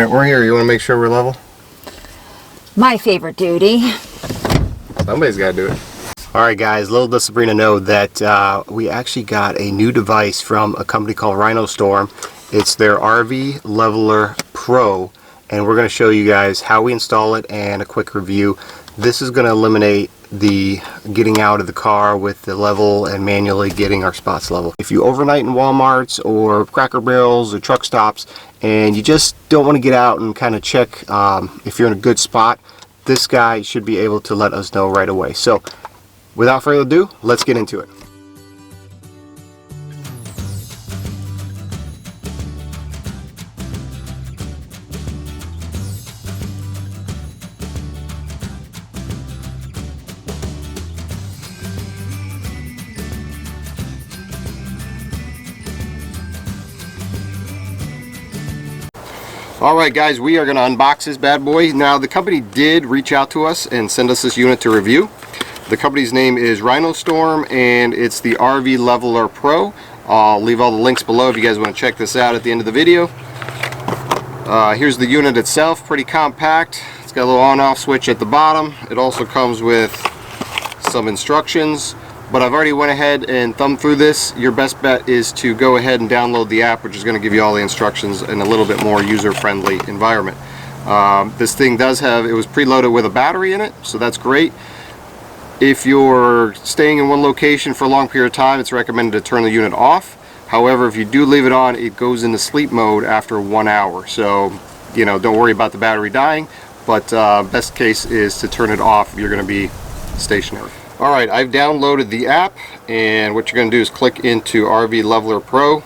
Alright, we're here. You want to make sure we're level? My favorite duty. Somebody's got to do it. Alright guys, little does Sabrina know that we actually got a new device from a company called Rhino. It's their RV Leveler Pro, and we're going to show you guys how we install it and a quick review. This is going to eliminate the getting out of the car with the level and manually getting our spots level. If you overnight in Walmarts or Cracker Barrels or truck stops and you just don't want to get out and kind of check if you're in a good spot, this guy should be able to let us know right away. So without further ado, let's get into it. Alright guys, we are going to unbox this bad boy. Now the company did reach out to us and send us this unit to review. The company's name is Rhino and it's the RV Leveler Pro. I'll leave all the links below if you guys want to check this out at the end of the video. Here's the unit itself, pretty compact. It's got a little on-off switch at the bottom. It also comes with some instructions, but I've already went ahead and thumbed through this. Your best bet is to go ahead and download the app, which is going to give you all the instructions in a little bit more user-friendly environment. This thing does have, it was preloaded with a battery in it, so that's great. If you're staying in one location for a long period of time, it's recommended to turn the unit off. However, if you do leave it on, it goes into sleep mode after 1 hour. So, you know, don't worry about the battery dying, but best case is to turn it off if you're going to be stationary. Alright, I've downloaded the app, and what you're going to do is click into RV Leveler Pro.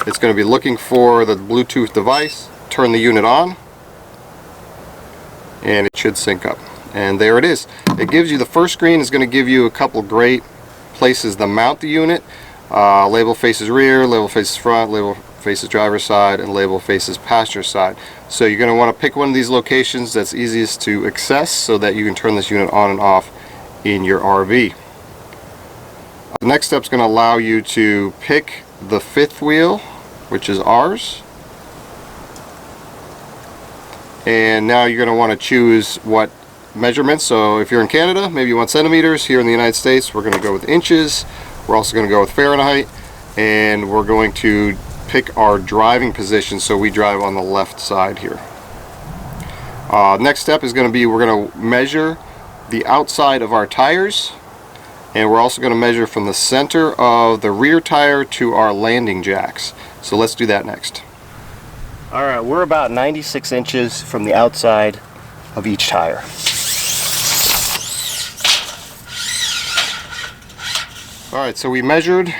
It's going to be looking for the Bluetooth device, turn the unit on, and it should sync up. And there it is. It gives you, the first screen is going to give you a couple great places to mount the unit. Label faces rear, label faces front, label faces driver's side, and label faces passenger side. So you're going to want to pick one of these locations that's easiest to access so that you can turn this unit on and off in your RV. The next step is going to allow you to pick the fifth wheel, which is ours. And now you're going to want to choose what measurements. So if you're in Canada, maybe you want centimeters. Here in the United States, we're going to go with inches. We're also going to go with Fahrenheit, and we're going to pick our driving position, so we drive on the left side here. Next step is going to be, we're going to measure the outside of our tires, and we're also going to measure from the center of the rear tire to our landing jacks. So let's do that next. Alright, we're about 96 inches from the outside of each tire. Alright, so we measured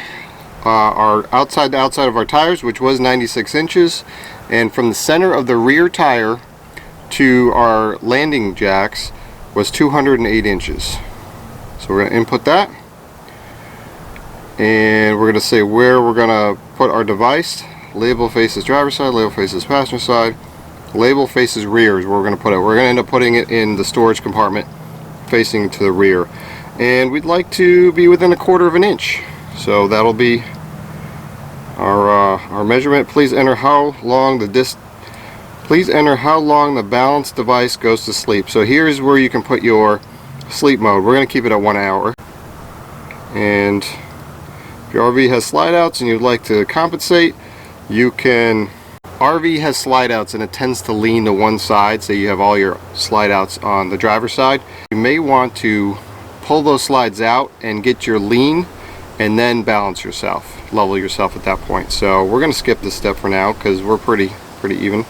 our outside to outside of our tires, which was 96 inches, and from the center of the rear tire to our landing jacks was 208 inches. So we're going to input that, and we're going to say where we're going to put our device. Label faces driver's side, label faces passenger side, label faces rear is where we're going to put it. We're going to end up putting it in the storage compartment facing to the rear, and we'd like to be within 1/4 of an inch. So that'll be our measurement. Please enter how long the balance device goes to sleep. So here's where you can put your sleep mode. We're going to keep it at 1 hour. And if your RV has slide outs and you'd like to compensate, you can. RV has slide outs and it tends to lean to one side, so you have all your slide outs on the driver's side. You may want to pull those slides out and get your lean, and then balance yourself, level yourself at that point. So we're going to skip this step for now because we're pretty even.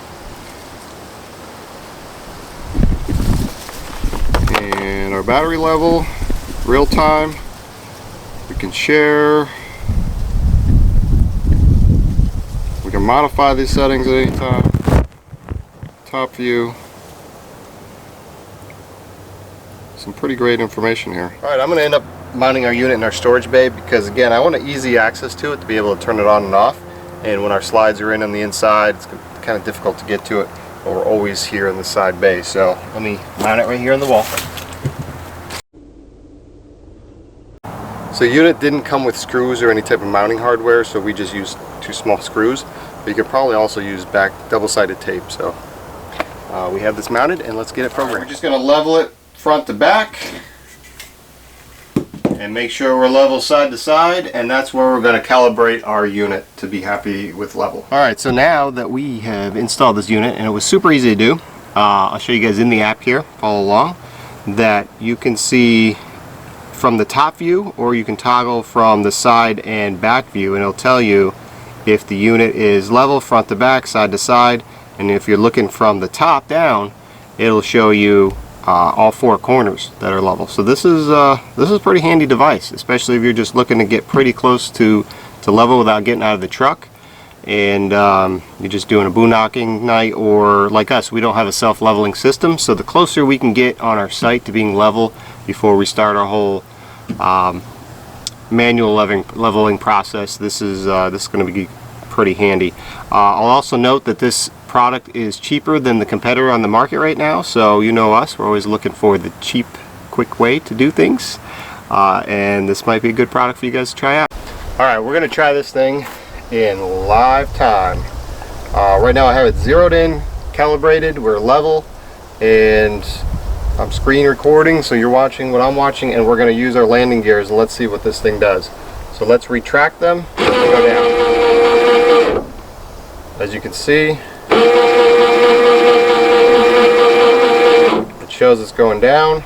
And our battery level, real time. We can share. We can modify these settings at any time. Top view. Some pretty great information here. Alright, I'm going to end up mounting our unit in our storage bay because, again, I want easy access to it to be able to turn it on and off. And when our slides are in on the inside, it's kind of difficult to get to it, but we're always here in the side bay. So let me mount it right here on the wall. So the unit didn't come with screws or any type of mounting hardware, so we just used 2 small screws. But you could probably also use back double-sided tape. So we have this mounted, and let's get it programmed. We're just going to level it front to back and make sure we're level side to side, and that's where we're going to calibrate our unit to be happy with level. Alright, so now that we have installed this unit, and it was super easy to do, I'll show you guys in the app here, follow along, that you can see from the top view, or you can toggle from the side and back view, and it'll tell you if the unit is level front to back, side to side, and if you're looking from the top down, it'll show you all four corners that are level. So this is a pretty handy device, especially if you're just looking to get pretty close to level without getting out of the truck, and you're just doing a boondocking night, or like us, we don't have a self-leveling system, so the closer we can get on our site to being level before we start our whole manual leveling process, this is going to be pretty handy. I'll also note that this product is cheaper than the competitor on the market right now, so you know us, we're always looking for the cheap, quick way to do things, and this might be a good product for you guys to try out. Alright, we're going to try this thing in live time. Right now I have it zeroed in, calibrated, we're level, and I'm screen recording, so you're watching what I'm watching, and we're going to use our landing gears, and let's see what this thing does. So let's retract them and go down. As you can see, it shows it's going down,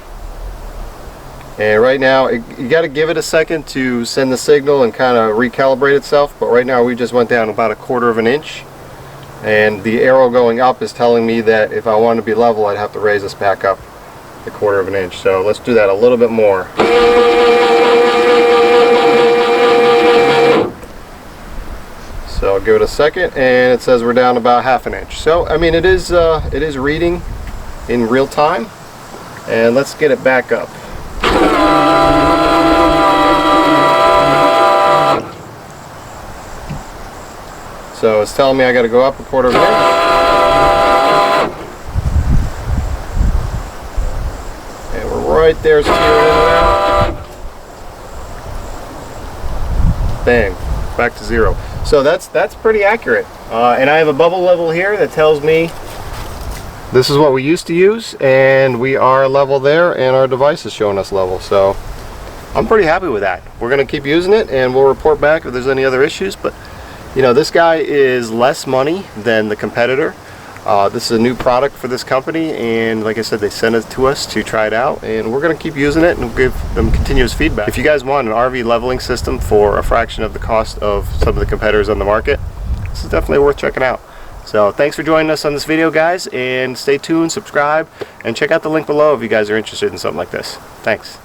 and right now you got to give it a second to send the signal and kind of recalibrate itself, but right now we just went down about 1/4 of an inch, and the arrow going up is telling me that if I want to be level, I'd have to raise this back up 1/4 of an inch. So let's do that a little bit more. So I'll give it a second, and it says we're down about 1/2 inch. So I mean, it is reading in real time, and let's get it back up. So it's telling me I got to go up 1/4 of an inch, and we're right there. Bang, back to 0. So that's pretty accurate, and I have a bubble level here that tells me this is what we used to use, and we are level there, and our device is showing us level. So I'm pretty happy with that. We're going to keep using it, and we'll report back if there's any other issues. But you know, this guy is less money than the competitor. This is a new product for this company, and like I said, they sent it to us to try it out, and we're going to keep using it and give them continuous feedback. If you guys want an RV leveling system for a fraction of the cost of some of the competitors on the market, this is definitely worth checking out. So thanks for joining us on this video, guys, and stay tuned, subscribe, and check out the link below if you guys are interested in something like this. Thanks.